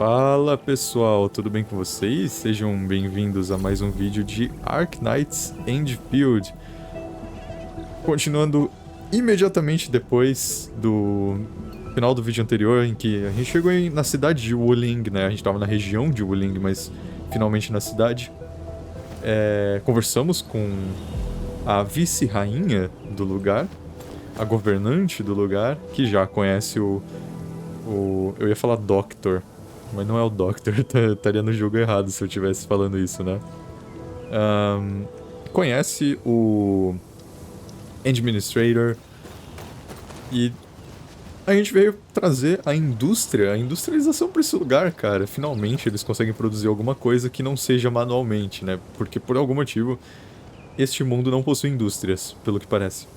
Fala pessoal, tudo bem com vocês? Sejam bem-vindos a mais um vídeo de Arknights Endfield. Continuando imediatamente depois do final do vídeo anterior, em que a gente chegou na cidade de Wuling, né? A gente estava na região de Wuling, mas finalmente na cidade. Conversamos com a vice-rainha do lugar, a governante do lugar, que já conhece eu ia falar Doctor, mas não é o Doctor, estaria no jogo errado se eu estivesse falando isso, né? Conhece o Administrator e a gente veio trazer a industrialização para esse lugar, cara. Finalmente eles conseguem produzir alguma coisa que não seja manualmente, né? Porque por algum motivo este mundo não possui indústrias, pelo que parece.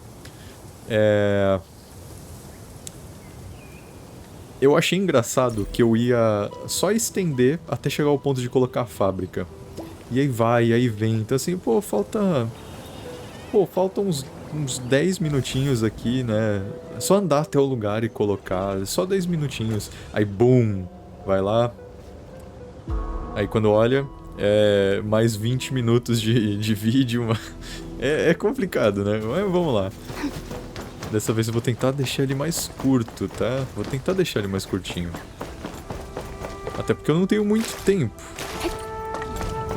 Eu achei engraçado que eu ia só estender até chegar ao ponto de colocar a fábrica. E aí vai, e aí vem. Então assim, falta uns 10 minutinhos aqui, né? É só andar até o lugar e colocar. Só 10 minutinhos. Aí, boom! Vai lá. Aí quando olha, mais 20 minutos de vídeo. É complicado, né? Mas vamos lá. Dessa vez eu vou tentar deixar ele mais curto, tá? Vou tentar deixar ele mais curtinho. Até porque eu não tenho muito tempo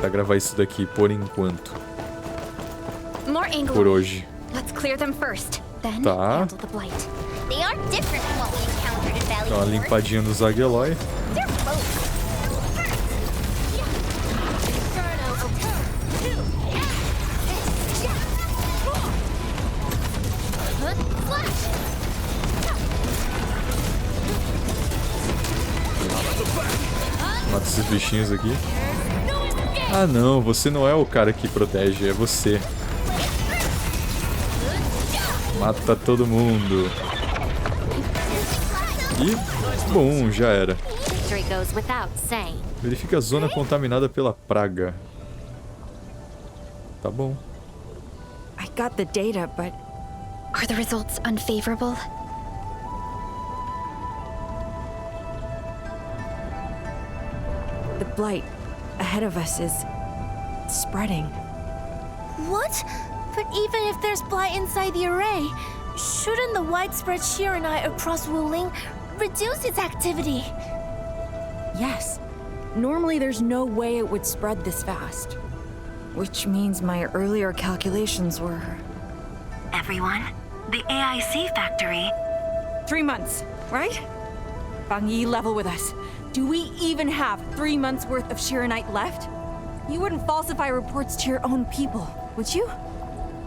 pra gravar isso daqui por enquanto. Por hoje. Tá. Dá uma limpadinha nos Agueloy. Mata esses bichinhos aqui. Ah não, você não é o cara que protege, é você. Mata todo mundo. E, bom, já era. Verifica a zona contaminada pela praga. Tá bom. I got the data, but are the results unfavorable? The blight ahead of us is spreading. What? But even if there's blight inside the array, shouldn't the widespread Shiranite across Wuling reduce its activity? Yes. Normally there's no way it would spread this fast. Which means my earlier calculations were... Everyone, the AIC factory. 3 months, right? Bang Yi, level with us. Do we even have 3 months worth of Shiranite left? You wouldn't falsify reports to your own people, would you?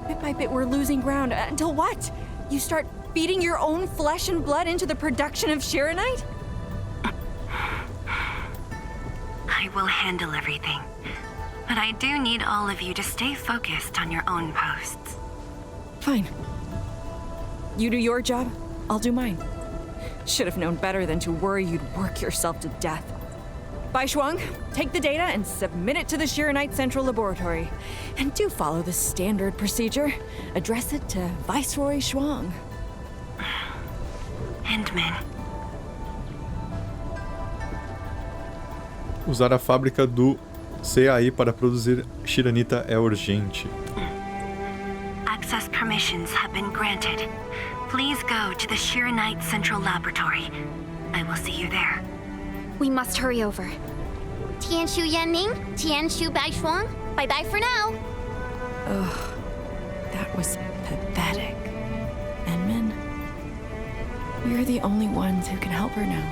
Bit by bit we're losing ground, until what? You start feeding your own flesh and blood into the production of Shiranite? I will handle everything. But I do need all of you to stay focused on your own posts. Fine. You do your job, I'll do mine. Should have known better than to worry you'd work yourself to death. Bai Shuang, take the data and submit it to the Shiranite Central Laboratory. And do follow the standard procedure. Address it to Viceroy Shuang. Endman. Usar a fábrica do CAI para produzir Shiranita é urgente. Access permissions have been granted. Please go to the Shiranite Central Laboratory. I will see you there. We must hurry over. Tianshu Yanning, Tianshu Baishuang, bye-bye for now. Ugh, that was pathetic. Enman, we're the only ones who can help her now.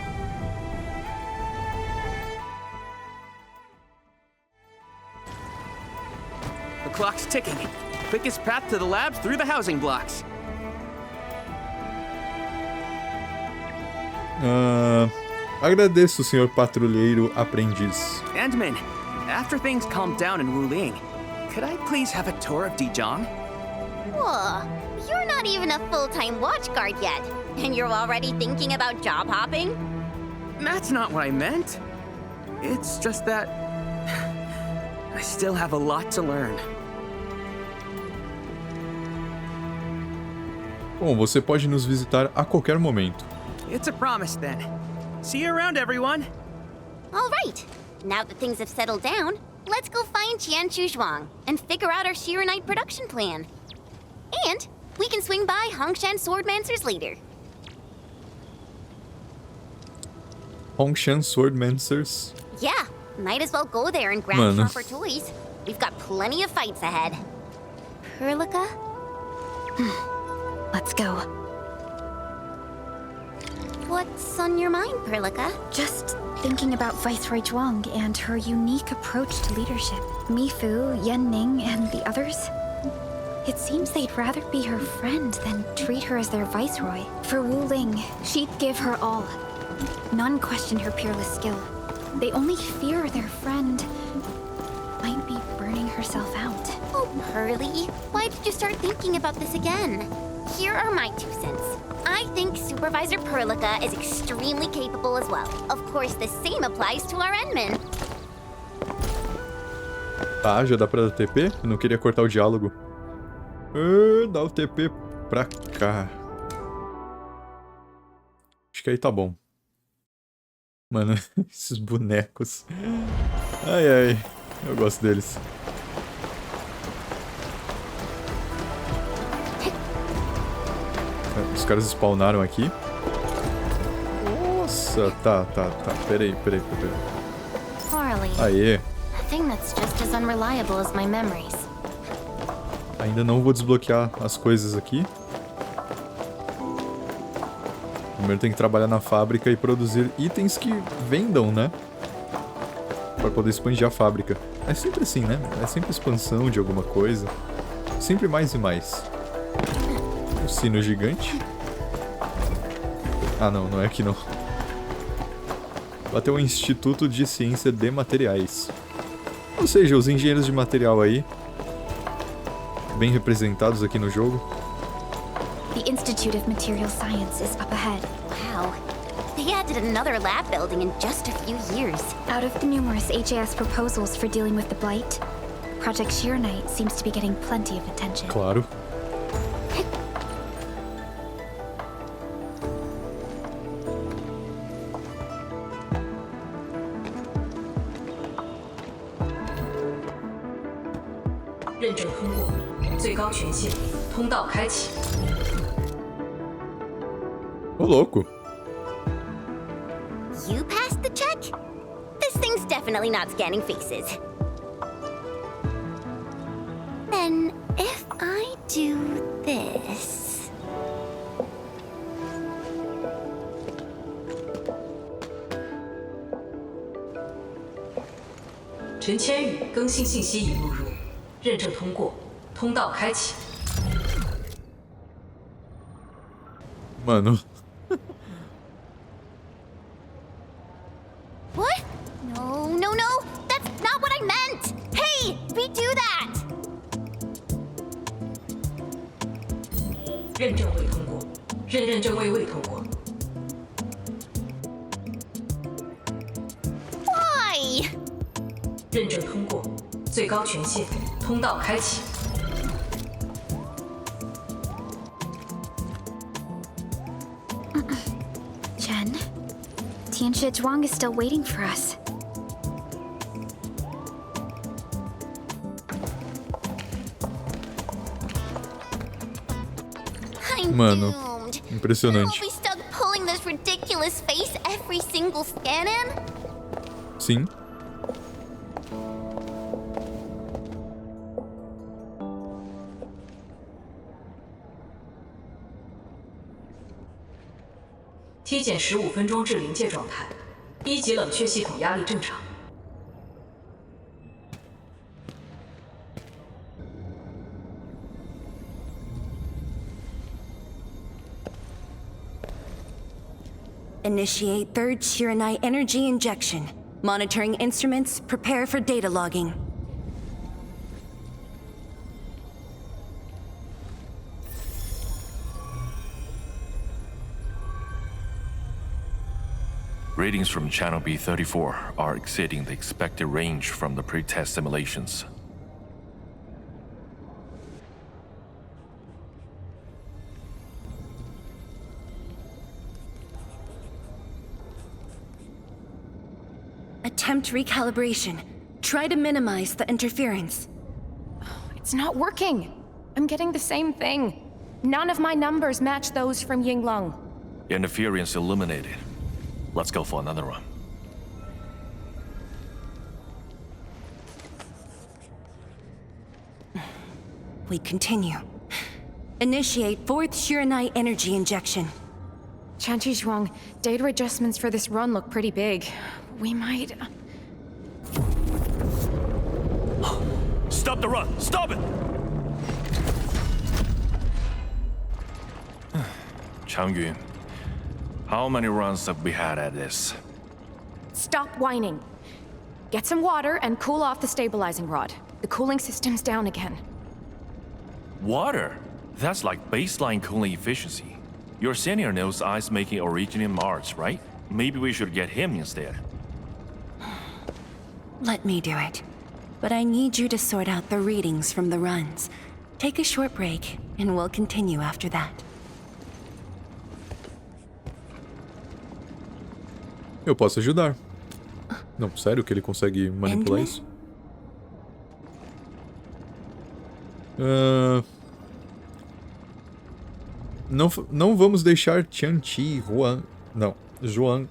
The clock's ticking. Quickest path to the labs through the housing blocks. Agradeço, senhor patrulheiro aprendiz. Endman, after things calm down in Wuling, could I please have a tour of Dijong? Whoa, you're not even a full-time watch guard yet, and you're already thinking about job hopping? That's not what I meant. It's just that I still have a lot to learn. Bom, você pode nos visitar a qualquer momento. It's a promise then. See you around, everyone. All right. Now that things have settled down, let's go find Qian Zhuang and figure out our Shiranite production plan. And we can swing by Hongshan Swordmancer's later. Hongshan Swordmancers? Yeah, might as well go there and grab Mano. proper toys. We've got plenty of fights ahead. Perlica? Let's go. What's on your mind, Perlica? Just thinking about Viceroy Zhuang and her unique approach to leadership. Mifu, Yan Ning, and the others. It seems they'd rather be her friend than treat her as their viceroy. For Wuling, she'd give her all. None question her peerless skill. They only fear their friend might be burning herself out. Oh, Pearly, why did you start thinking about this again? Here are my 2 cents. I think Supervisor Perlica is extremely capable as well. Of course, the same applies to our Enman. Tá, já dá pra dar TP? Eu não queria cortar o diálogo. Dá o TP pra cá. Acho que aí tá bom. Mano, esses bonecos. Ai, ai. Eu gosto deles. Os caras spawnaram aqui. Nossa, tá. Peraí. Harley, Aê. a thing that's just as unreliable as my memories. Ainda não vou desbloquear as coisas aqui. Primeiro tem que trabalhar na fábrica e produzir itens que vendam, né? Pra poder expandir a fábrica. É sempre assim, né? É sempre expansão de alguma coisa. Sempre mais e mais. Um sino gigante. Ah, não é aqui não. Bateu o Instituto de Ciência de Materiais. Ou seja, os engenheiros de material aí, bem representados aqui no jogo. The Institute of Material Science is up ahead. Wow. They added another lab building in just a few years. Out of the numerous HAS proposals for dealing with the Blight, Project Shiranite seems to be getting plenty of attention. Claro. Ô, louco. You passed the check? This thing's definitely not scanning faces. Then, if I do this... Mano. What? No. That's not what I meant! Hey, redo that! Why? Chen, Tianxia Zhuang is still waiting for us. I'm Mano, doomed. impressionante. Will we stuck pulling this ridiculous face every single scan-in? Sim. Initiate third Shiranite energy injection. Monitoring instruments, prepare for data logging. Readings from channel B34 are exceeding the expected range from the pre-test simulations. Attempt recalibration. Try to minimize the interference. It's not working. I'm getting the same thing. None of my numbers match those from Yinglong. Interference eliminated. Let's go for another run. We continue. Initiate 4th Shiranite energy injection. Chanchi's wrong. Data adjustments for this run look pretty big. We might... Stop the run! Stop it! Changyun, how many runs have we had at this? Stop whining. Get some water and cool off the stabilizing rod. The cooling system's down again. Water? That's like baseline cooling efficiency. Your senior knows ice making origin in Mars, right? Maybe we should get him instead. Let me do it. But I need you to sort out the readings from the runs. Take a short break, and we'll continue after that. Eu posso ajudar. Não, sério que ele consegue manipular isso? Não vamos deixar Tianqi, Juan... Não, Juan...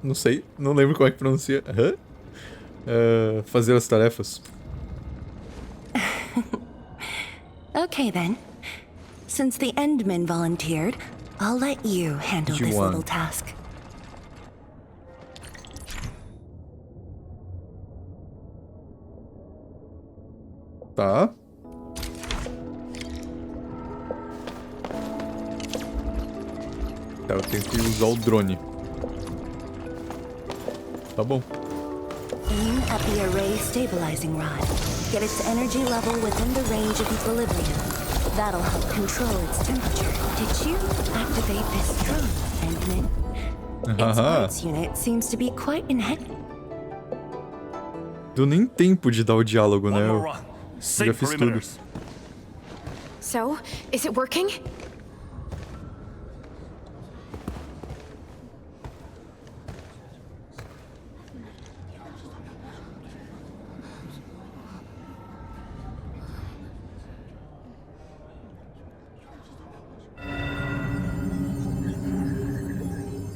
não sei, não lembro como é que pronuncia. Fazer as tarefas. Okay then. Since the Endmen volunteered, I'll let you handle this little task. Tá. Tá, eu tenho que usar o drone. Tá bom. Aim at the array stabilizing rod. Get its energy level within the range of equilibrium. That'll help control its temperature. Did you activate this drone, Endman? Its parts unit seems to be quite enhanced. Deu nem tempo de dar o diálogo, né? Eu já fiz tudo. So, is it working?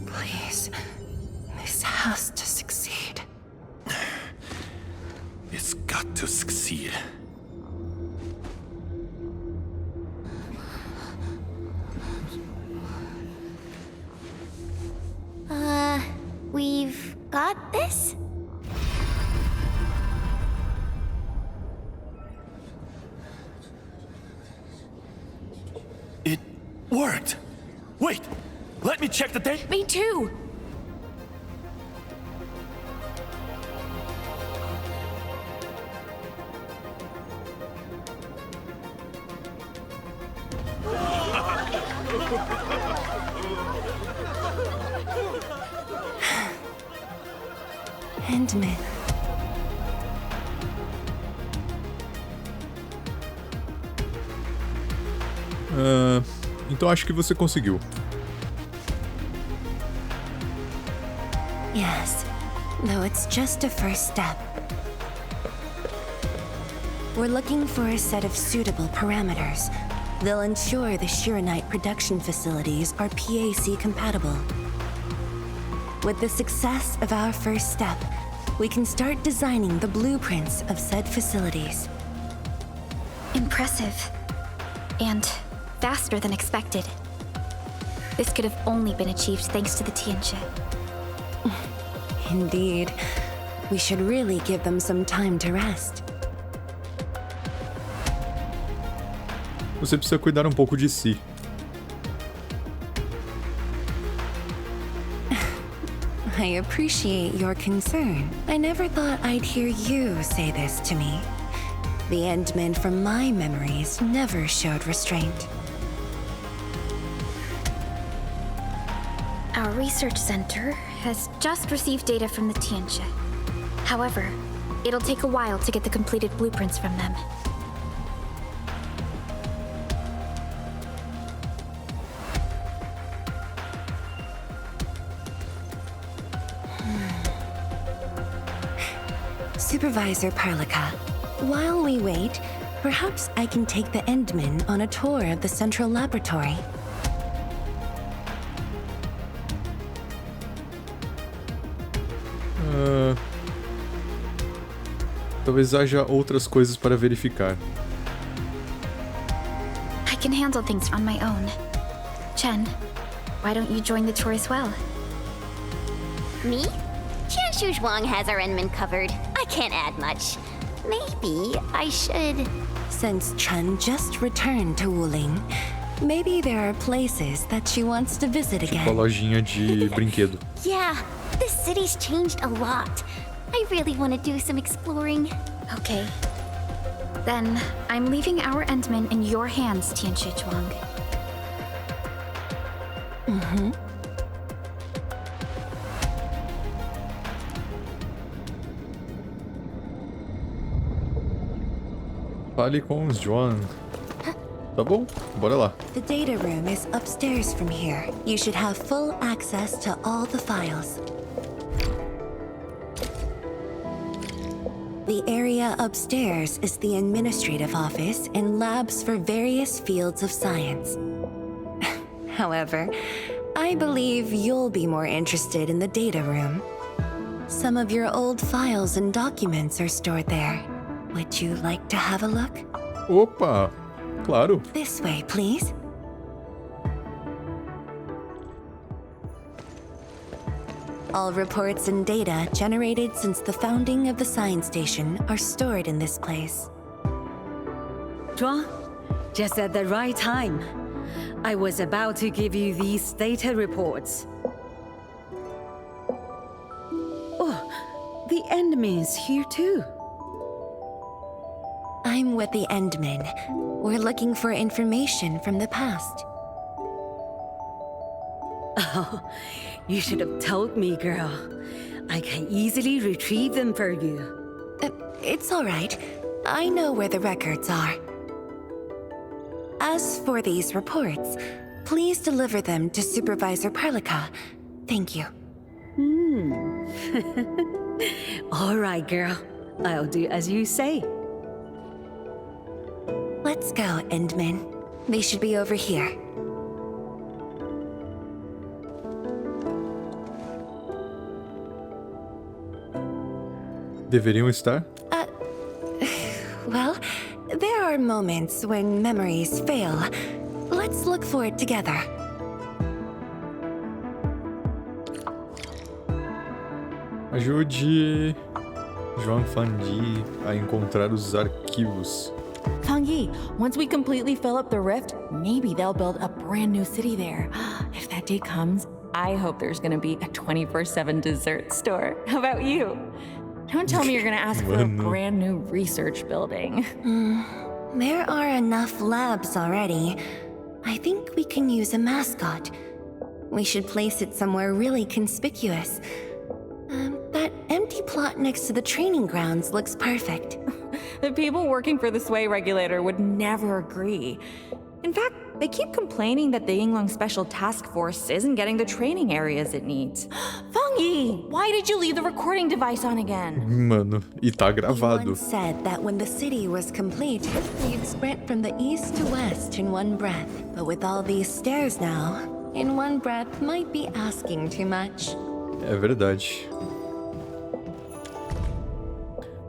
Please, this has to succeed. It's got to succeed. We've got this? It worked! Wait! Let me check the date! Me too! Endman. Então acho que você conseguiu. Yes, though it's just a first step. We're looking for a set of suitable parameters. They'll ensure the Shiranite production facilities are PAC compatible. With the success of our first step, we can start designing the blueprints of said facilities. Impressive. And faster than expected. This could have only been achieved thanks to the Tianxia. Indeed. We should really give them some time to rest. Você precisa cuidar um pouco de si. I appreciate your concern. I never thought I'd hear you say this to me. The Endmen from my memories never showed restraint. Our research center has just received data from the Tianxia. However, it'll take a while to get the completed blueprints from them. Supervisor Parlica, while we wait, perhaps I can take the Endmen on a tour of the central laboratory. Talvez haja outras coisas para verificar. I can handle things on my own. Chen, why don't you join the tour as well? Me? Qianshu Zhuang has our Enman covered. I can't add much. Maybe I should... Since Chen just returned to Wuling, maybe there are places that she wants to visit Tipo a again. lojinha de brinquedo. Yeah, this city's changed a lot. I really want to do some exploring. Okay. Then, I'm leaving our Endman in your hands, Tianshi Zhuang. Fale com os Joan. Tá bom, bora lá. The data room is upstairs from here. You should have full access to all the files. The area upstairs is the administrative office and labs for various fields of science. However, I believe you'll be more interested in the data room. Some of your old files and documents are stored there. Would you like to have a look? Opa, claro. This way, please. All reports and data generated since the founding of the science station are stored in this place. Zhuang, just at the right time. I was about to give you these data reports. Oh, the Endman's here too. I'm with the Endmen. We're looking for information from the past. Oh, you should have told me, girl. I can easily retrieve them for you. It's all right. I know where the records are. As for these reports, please deliver them to Supervisor Parlica. Thank you. All right, girl. I'll do as you say. Let's go, Endmen. They should be over here. Deveriam estar? Well, there are moments when memories fail. Let's look for it together. Ajude João Fandi a encontrar os arquivos. Fang Yi, once we completely fill up the rift, maybe they'll build a brand new city there. If that day comes, I hope there's gonna be a 24/7 dessert store. How about you? Don't tell me you're gonna ask for a brand new research building. There are enough labs already. I think we can use a mascot. We should place it somewhere really conspicuous. That empty plot next to the training grounds looks perfect. The people working for the Sway Regulator would never agree. In fact, they keep complaining that the Yinglong Special Task Force isn't getting the training areas it needs. Fang Yi, why did you leave the recording device on again? Mano, e tá You gravado. once said that when the city was complete, you'd sprint from the east to west in one breath. But with all these stairs now, in one breath might be asking too much. É verdade.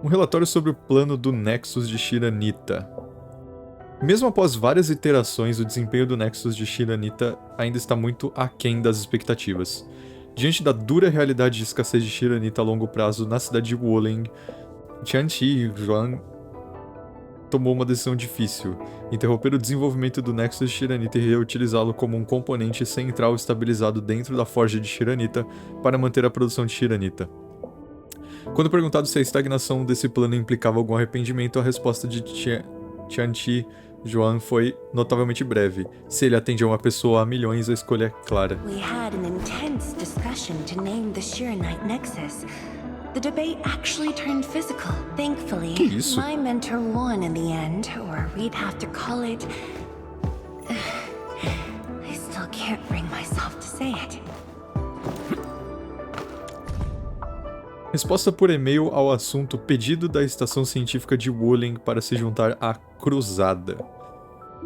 Um relatório sobre o plano do Nexus de Shiranita. Mesmo após várias iterações, o desempenho do Nexus de Shiranita ainda está muito aquém das expectativas. Diante da dura realidade de escassez de Shiranita a longo prazo na cidade de Wuling, Tianqi Zhuang tomou uma decisão difícil: interromper o desenvolvimento do Nexus de Shiranita e reutilizá-lo como um componente central estabilizado dentro da forja de Shiranita para manter a produção de Shiranita. Quando perguntado se a estagnação desse plano implicava algum arrependimento, a resposta de Tianqi Zhuang foi notavelmente breve. Se ele atende a uma pessoa há milhões, a escolha é clara. We had an intense discussion to name the Shiranite Nexus. The debate actually turned physical. Thankfully, isso? my mentor won in the end, or we'd have to call it... I still can't bring myself to say it. Resposta por e-mail ao assunto pedido da Estação Científica de Wuling para se juntar à Cruzada.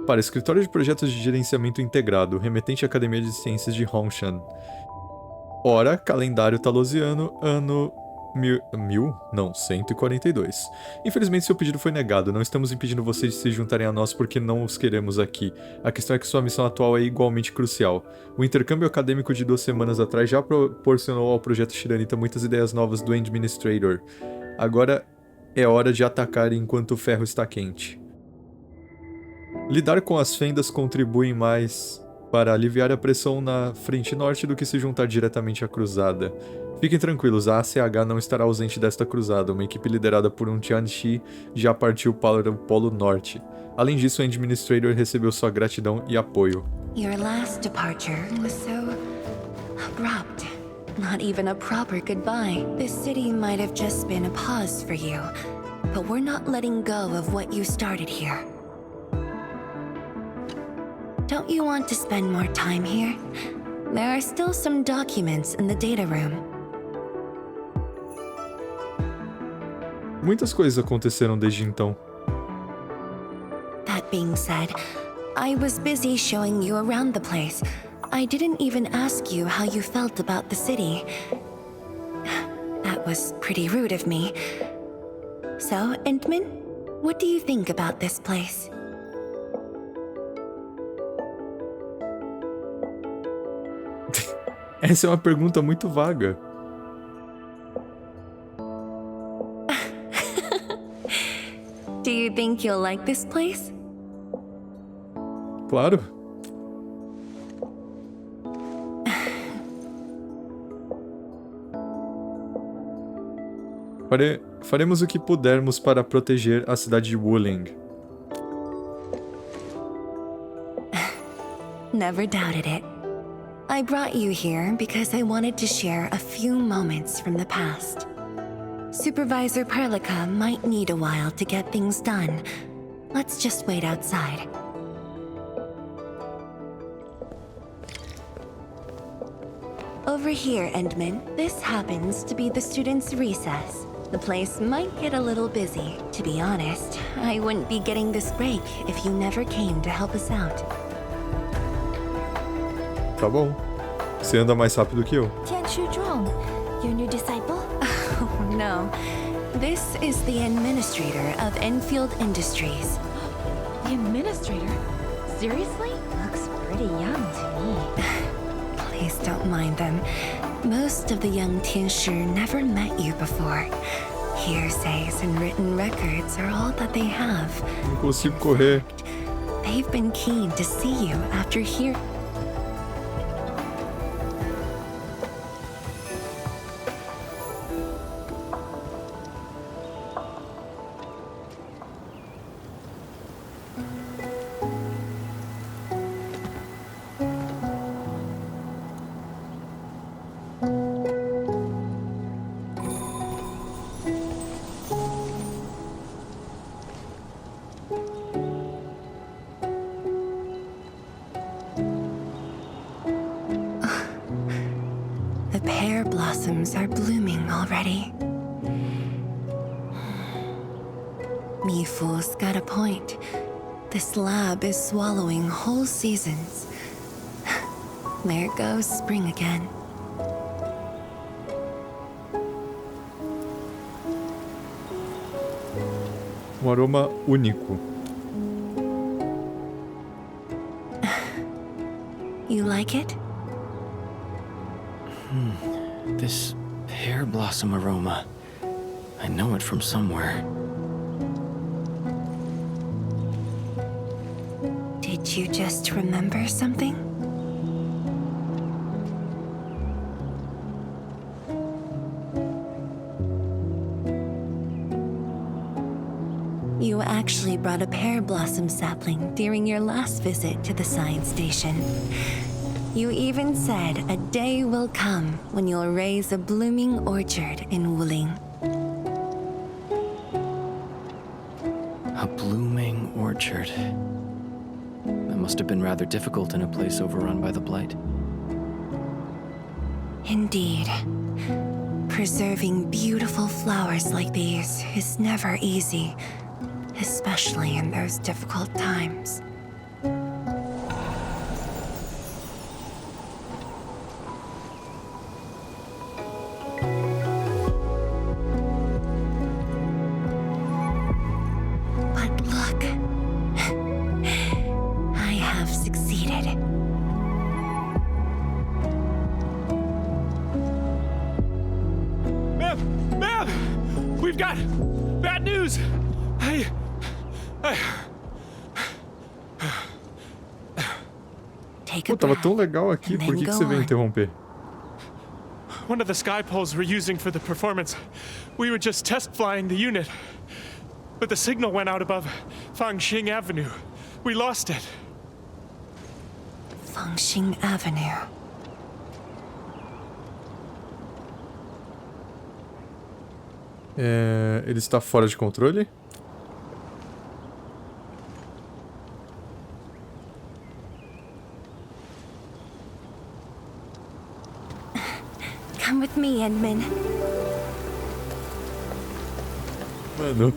Para Escritório de Projetos de Gerenciamento Integrado, remetente à Academia de Ciências de Hongshan. Hora, calendário talosiano, ano 142. Infelizmente seu pedido foi negado, não estamos impedindo vocês de se juntarem a nós porque não os queremos aqui. A questão é que sua missão atual é igualmente crucial. O intercâmbio acadêmico de 2 semanas atrás já proporcionou ao projeto Shiranita muitas ideias novas do Administrator. Agora é hora de atacar enquanto o ferro está quente. Lidar com as fendas contribui mais para aliviar a pressão na frente norte do que se juntar diretamente à cruzada. Fiquem tranquilos, a ACH não estará ausente desta cruzada. Uma equipe liderada por um Tianxi já partiu para o Polo Norte. Além disso, o Administrator recebeu sua gratidão e apoio. Your last departure was so abrupt. Not even a proper goodbye. This city might have just been a pause for you, but we're not letting go of what you started here. Don't you want to spend more time here? There are still some documents in the data room. Muitas coisas aconteceram desde então. That being said, I was busy showing you around the place. I didn't even ask you how you felt about the city. That was pretty rude of me. So, Entman, what do you think about this place? Essa é uma pergunta muito vaga. Do you think you'll like this place? Claro. Faremos o que pudermos para proteger a cidade de Wuling. Never doubted it. I brought you here because I wanted to share a few moments from the past. Supervisor Perlica might need a while to get things done. Let's just wait outside. Over here, Endman, this happens to be the students' recess. The place might get a little busy. To be honest, I wouldn't be getting this break if you never came to help us out. Tá bom. Você anda mais rápido que eu. Tianshu Zhuang, your new disciple? Oh, no. This is the administrator of Enfield Industries. The administrator? Seriously? Looks pretty young to me. Please don't mind them. Most of the young Tianshu never met you before. Hearsays and written records are all that they have. Não consigo correr. They've been keen to see you after hearing. The pear blossoms are blooming already. Mifu's got a point. This lab is swallowing whole seasons. There goes spring again. Aroma único. You like it? This pear blossom aroma. I know it from somewhere. Did you just remember something? You actually brought a pear blossom sapling during your last visit to the science station. You even said a day will come when you'll raise a blooming orchard in Wuling. A blooming orchard. That must have been rather difficult in a place overrun by the blight. Indeed. Preserving beautiful flowers like these is never easy, especially in those difficult times. But look, I have succeeded. Ma'am! We've got bad news! Pô, tava tão legal aqui, por que você veio interromper? One of the sky poles we're using for the performance, we were just test flying the unit. But the signal went out above Fangxing Avenue. We lost it. Fangxing Avenue. Ele está fora de controle? Come with me, Edmund. Mano.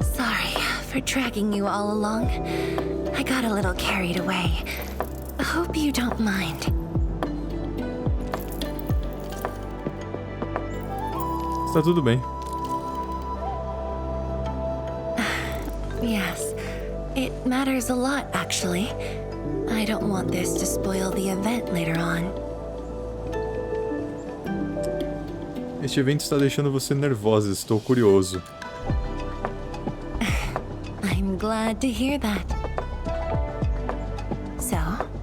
Sorry for dragging you all along. I got a little carried away. Hope you don't mind. Está tudo bem. Yes, it matters a lot, actually. I don't want this to spoil the event later on. Este evento está deixando você nervosa, estou curioso. I'm glad to hear that. So,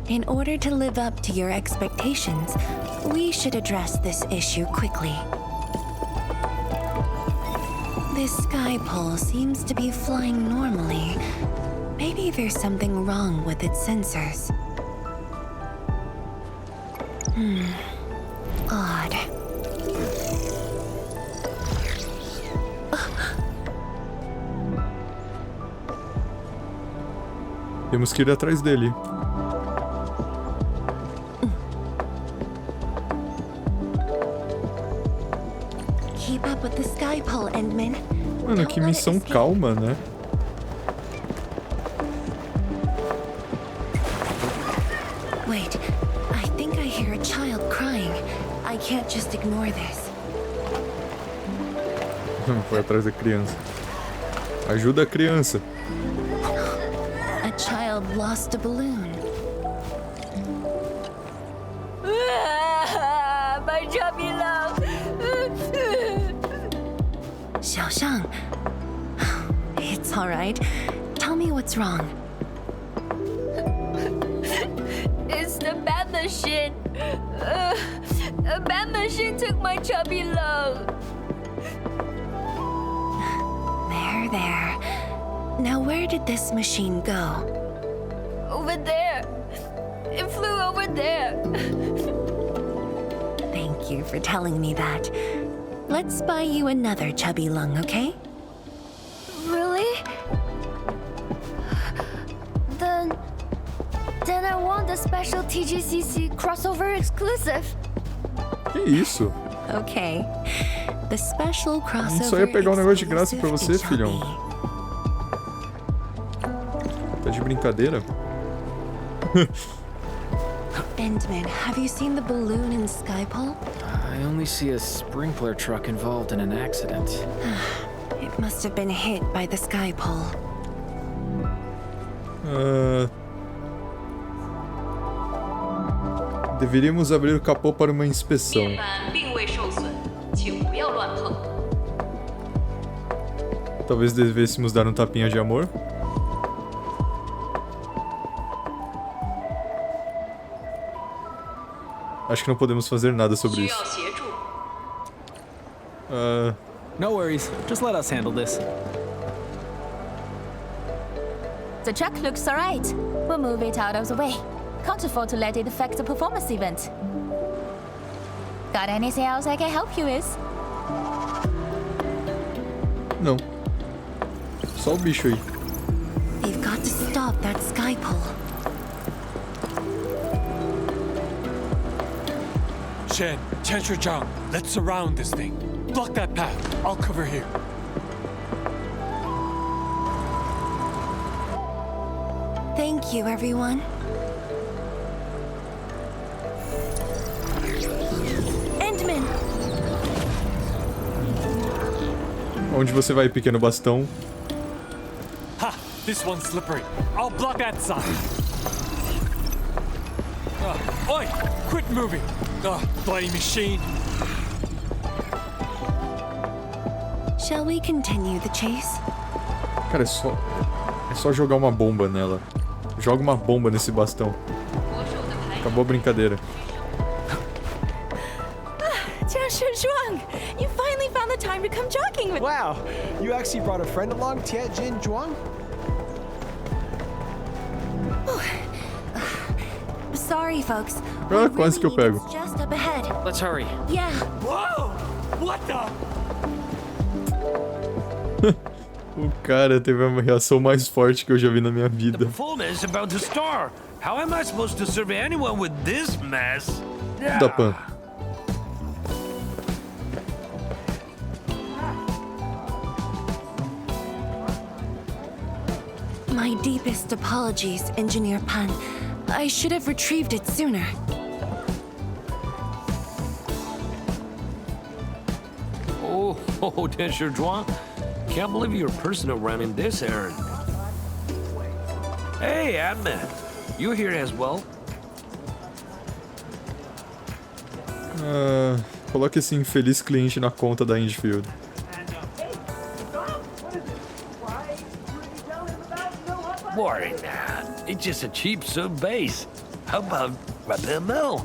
in order to live up to your expectations, we should address this issue quickly. This sky pole seems to be flying normally. Maybe there's something wrong with its sensors. Odd. Temos que ir atrás dele. Keep up with the sky pole, Endman. Mano, que missão calma, né? Wait, I think I hear a child crying. I can't just ignore this. Foi atrás da criança. Ajuda a criança. A child lost a balloon. My chubby love. Xiaoshang. It's all right. Tell me what's wrong. It's the bad machine. A bad machine took my chubby love. There. Now where did this machine go? Over there. It flew over there. Thank you for telling me that. Let's buy you another chubby lung, okay? Really? Then I want the special TGCC crossover exclusive. Que isso? Okay. The special crossover. Só ia pegar um negócio de graça pra você, filhão. Tá de brincadeira? Endman, have you seen the balloon in Skypole? I only see a sprinkler truck involved in an accident. It must have been hit by the Skypole. Deveríamos abrir o capô para uma inspeção. Talvez devêssemos dar um tapinha de amor. Acho que não podemos fazer nada sobre isso. No worries. Just let us handle this. The truck looks alright. We'll move it out of the way. Can't afford to let it affect the performance event. Got anything else I can help you with? Não. Só o bicho aí. They've got to stop that sky pole. Shen, Zhang, let's surround this thing. Block that path. I'll cover here. Thank you, everyone. Endman! Onde você vai, pequeno bastão? Ha! This one's slippery. I'll block that side. Oi! Quit moving! Bloody machine! Shall we continue the chase? Cara, é só jogar uma bomba nela. Joga uma bomba nesse bastão. Acabou a brincadeira. Zhuang, you finally found the time to come jogging with. Wow, you actually brought a friend along, Tianjin Zhuang? Sorry, folks. Ah, quase que eu pego. Just up ahead. Let's hurry. Yeah. Whoa! What the? O cara teve uma reação mais forte que eu já vi na minha The vida. performance is about to start. How am I supposed to serve anyone with this mess? Da Pan. My deepest apologies, Engineer Pan. I should have retrieved it sooner. Oh, Dasher Zhuang. Can't believe you're personal running this errand. Hey, Admin. You here as well? Coloque esse infeliz cliente na conta da Endfield. Worry not. It's just a cheap sub base. How about grab a mill?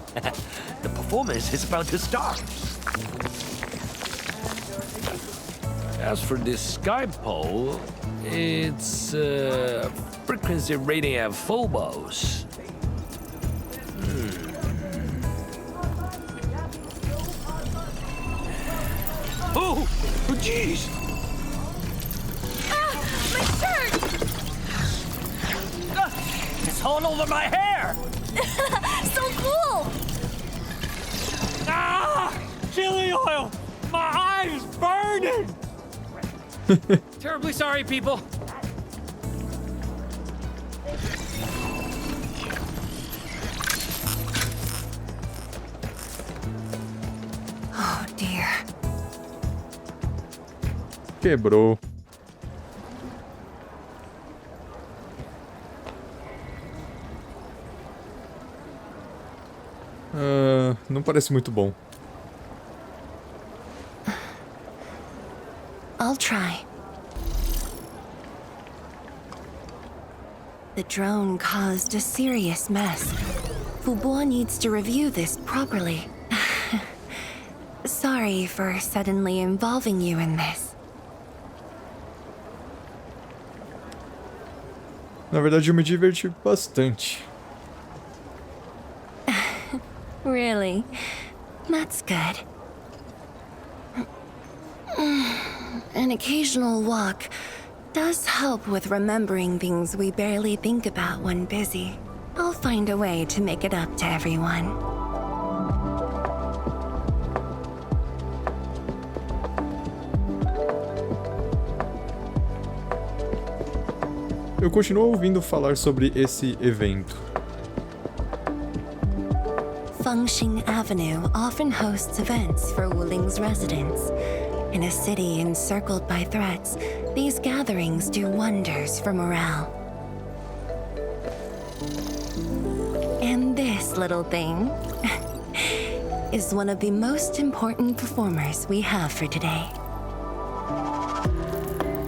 The performance is about to start. As for this sky pole, it's frequency rating at phobos. Oh, jeez! My shirt! It's all over my hair! So cool! Ah! Chili oil! My eyes burning! Terribly sorry, people. Oh, dear. Quebrou. Não parece muito bom. I'll try. The drone caused a serious mess. Fubo needs to review this properly. Sorry for suddenly involving you in this. Na verdade, eu me diverti bastante. Really? That's good. An occasional walk does help with remembering things we barely think about when busy. I'll find a way to make it up to everyone. Eu continuo ouvindo falar sobre esse evento. Fengxing Avenue often hosts events for Wuling's residents. In a city encircled by threats, these gatherings do wonders for morale. And this little thing is one of the most important performers we have for today.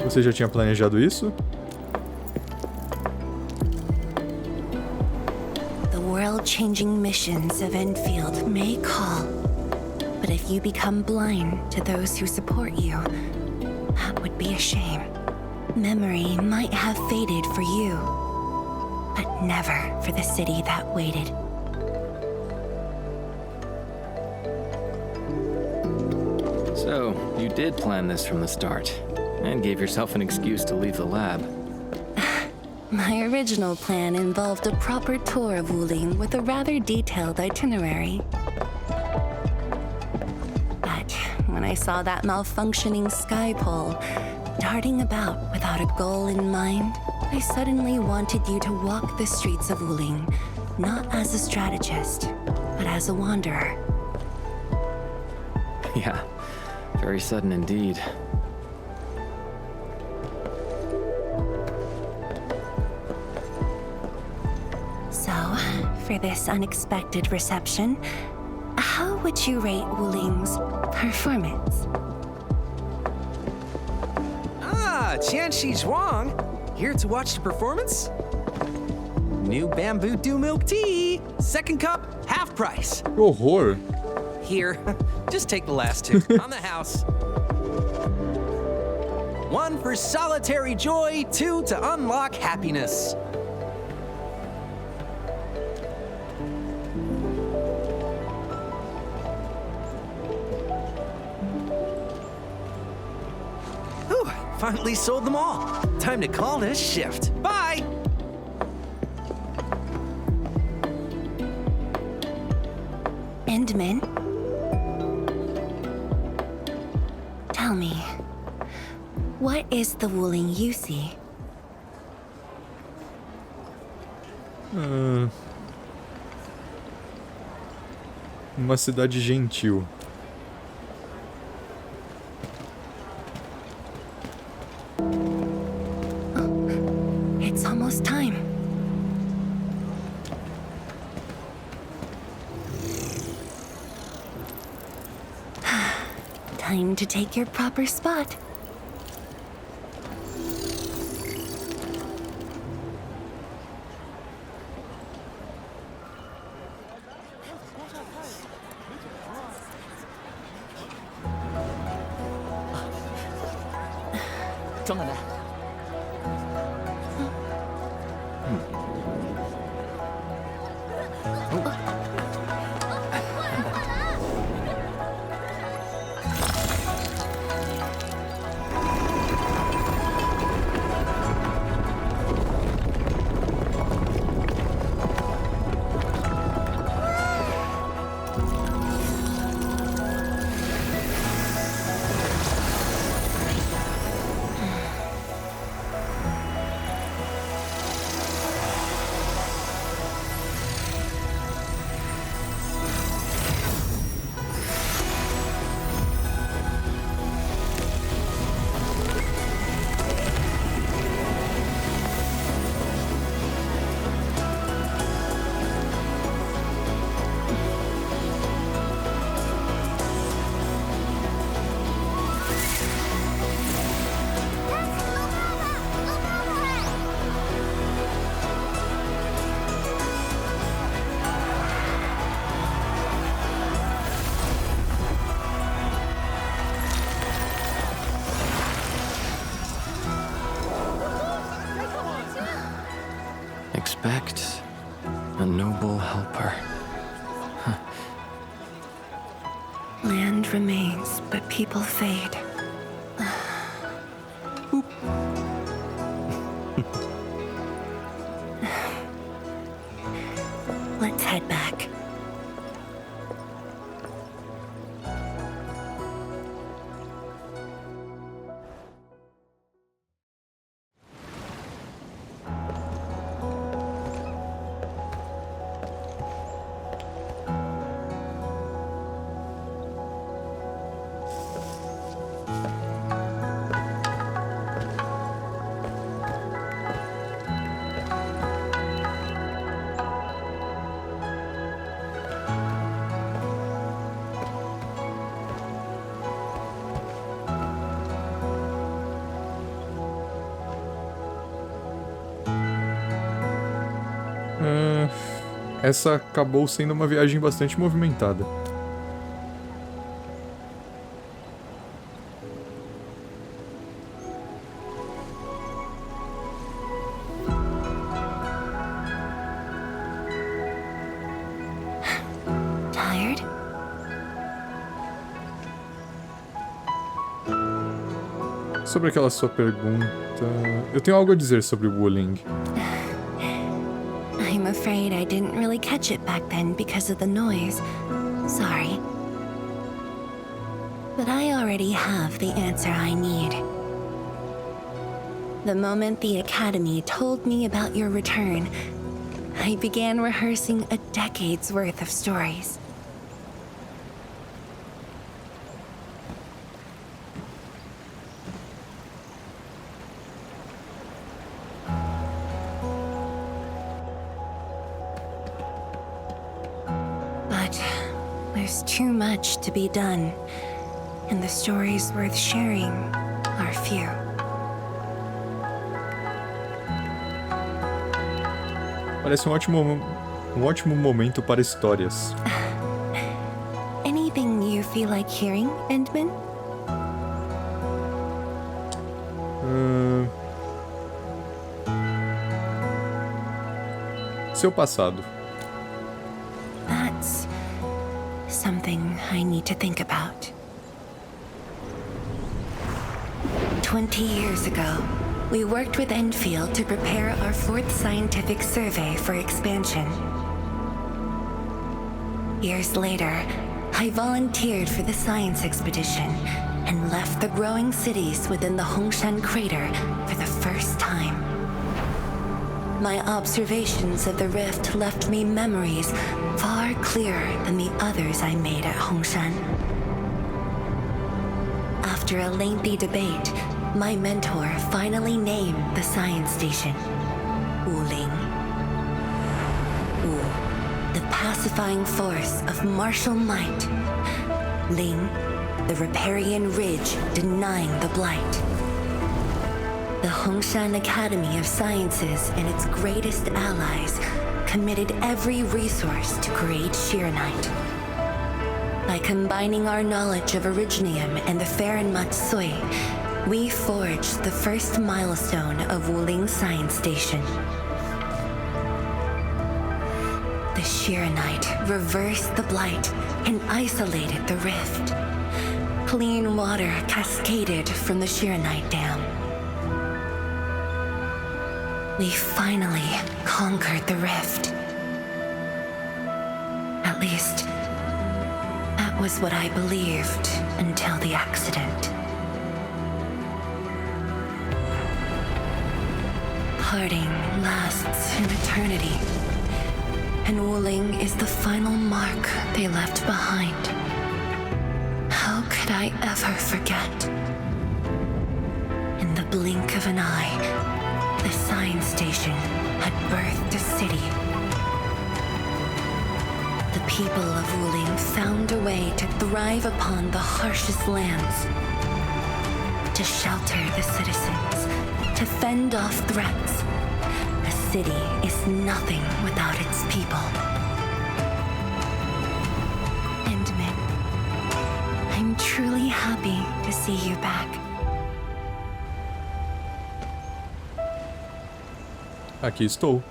Você já tinha planejado isso? The world-changing missions of Endfield may call. But if you become blind to those who support you, that would be a shame. Memory might have faded for you, but never for the city that waited. So, you did plan this from the start, and gave yourself an excuse to leave the lab. My original plan involved a proper tour of Wuling with a rather detailed itinerary. But when I saw that malfunctioning sky pole darting about without a goal in mind, I suddenly wanted you to walk the streets of Wuling, not as a strategist, but as a wanderer. Yeah, very sudden indeed. So, for this unexpected reception, how would you rate Wuling's performance? Ah, Tianxi Zhuang! Here to watch the performance? New bamboo dew milk tea! Second cup, half price. Que horror! Here, just take the last two. On the house. One for solitary joy, two to unlock happiness. Whew, finally sold them all. Time to call this shift. Bye! Endman? Tell me, what is the Wuling you see? Uma cidade gentil. It's almost time. Time to take your proper spot. Expect a noble helper. Land remains, but people fade. Let's head back. Essa acabou sendo uma viagem bastante movimentada. Sobre aquela sua pergunta... Eu tenho algo a dizer sobre Wuling. I'm afraid I didn't really catch it back then because of the noise. Sorry. But I already have the answer I need. The moment the Academy told me about your return, I began rehearsing a decade's worth of stories. But there's too much to be done, and the stories worth sharing are few. Parece um ótimo momento para histórias. Anything you feel like hearing, Endman? Seu passado. That's something I need to think about. 20 years ago, we worked with Endfield to prepare our 4th scientific survey for expansion. Years later, I volunteered for the science expedition and left the growing cities within the Hongshan crater for the first time. My observations of the rift left me memories far clearer than the others I made at Hongshan. After a lengthy debate, my mentor finally named the science station Wuling. Wu, the pacifying force of martial might. Ling, the riparian ridge denying the blight. The Hongshan Academy of Sciences and its greatest allies committed every resource to create Shiranite. By combining our knowledge of Originium and the Farron Matsui, we forged the first milestone of Wuling Science Station. The Shiranite reversed the blight and isolated the rift. Clean water cascaded from the Shiranite Dam. We finally conquered the rift. At least, that was what I believed until the accident. Parting lasts an eternity, and Wuling is the final mark they left behind. How could I ever forget? In the blink of an eye, the science station had birthed a city. The people of Wuling found a way to thrive upon the harshest lands, to shelter the citizens, to fend off threats. A city is nothing without its people. Endman, I'm truly happy to see you back. Aqui estou.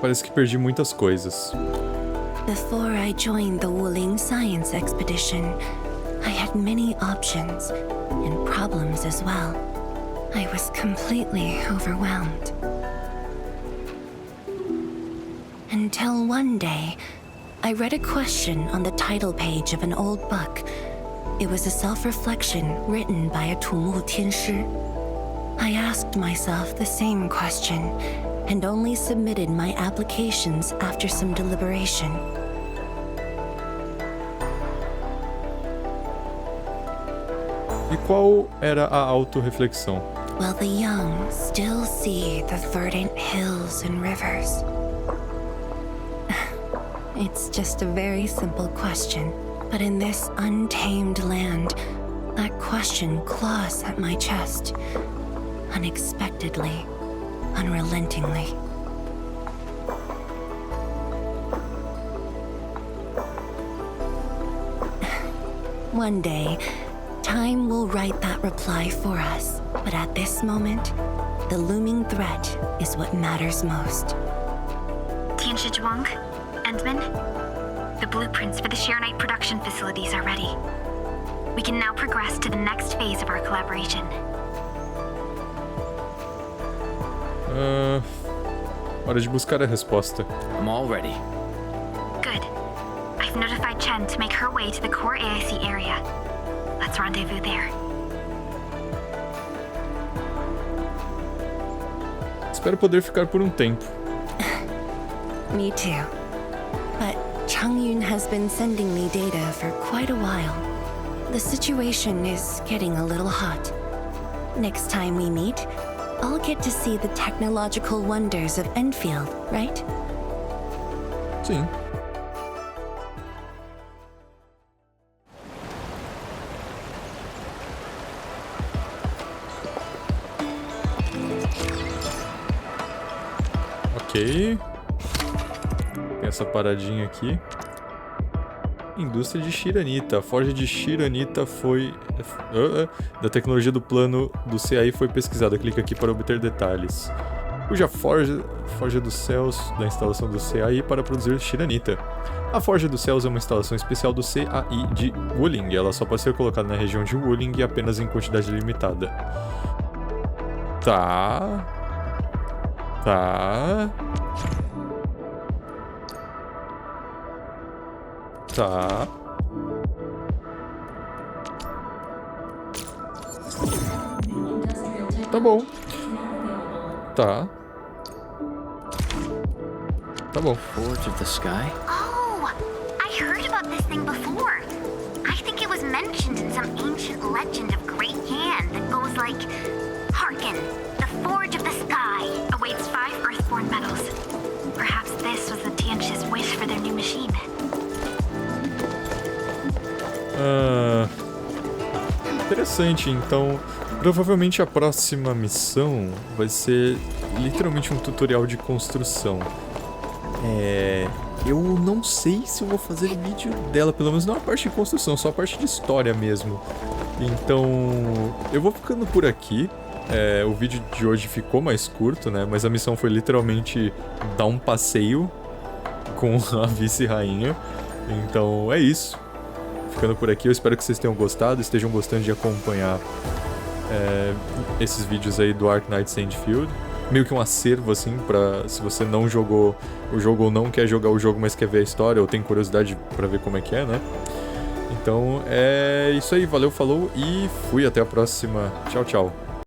Parece que perdi muitas coisas. Before I joined the Wuling Science Expedition, I had many options and problems as well. I was completely overwhelmed. Until one day, I read a question on the title page of an old book. It was a self-reflection written by a Tumu Tianshi. I asked myself the same question and only submitted my applications after some deliberation. E qual era a autorreflexão? While the young still see the verdant hills and rivers. It's just a very simple question, but in this untamed land, that question claws at my chest, unexpectedly, unrelentingly. One day, time will write that reply for us, but at this moment, the looming threat is what matters most. Tianshi Zhuang, Endman, the blueprints for the Shirenite production facilities are ready. We can now progress to the next phase of our collaboration. Hora de buscar a resposta. I'm all ready. Good. I've notified Chen to make her way to the core AIC area. Let's rendezvous there. Espero poder ficar por um tempo. Me too. But Changyun has been sending me data for quite a while. The situation is getting a little hot. Next time we meet, I'll get to see the technological wonders of Endfield, right? Sim. Ok. Tem essa paradinha aqui. Indústria de Shiranita. A forja de Shiranita foi... da tecnologia do plano do CAI foi pesquisada. Clica aqui para obter detalhes. Cuja forja dos céus da instalação do CAI para produzir Shiranita. A forja dos céus é uma instalação especial do CAI de Wuling. Ela só pode ser colocada na região de Wuling e apenas em quantidade limitada. Tá. Tá. Tá. Tá bom. Tá. Tá bom. Forge of the Sky? Oh, I heard about this thing before. I think it was mentioned in some ancient legend of Great Yan that goes like, Hearken, the Forge of the Sky awaits 5 Earthborn metals. Perhaps this was the Tianchi's wish for their new machine. Interessante, então provavelmente a próxima missão vai ser literalmente um tutorial de construção. Eu não sei se eu vou fazer vídeo dela, pelo menos não a parte de construção, só a parte de história mesmo. Então eu vou ficando por aqui. O vídeo de hoje ficou mais curto, né? Mas a missão foi literalmente dar um passeio com a vice-rainha. Então é isso. Ficando por aqui, eu espero que vocês tenham gostado, estejam gostando de acompanhar esses vídeos aí do Arknights Endfield. Meio que um acervo, assim, pra se você não jogou o jogo ou não quer jogar o jogo, mas quer ver a história ou tem curiosidade pra ver como é que é, né? Então é isso aí, valeu, falou e fui, até a próxima. Tchau, tchau.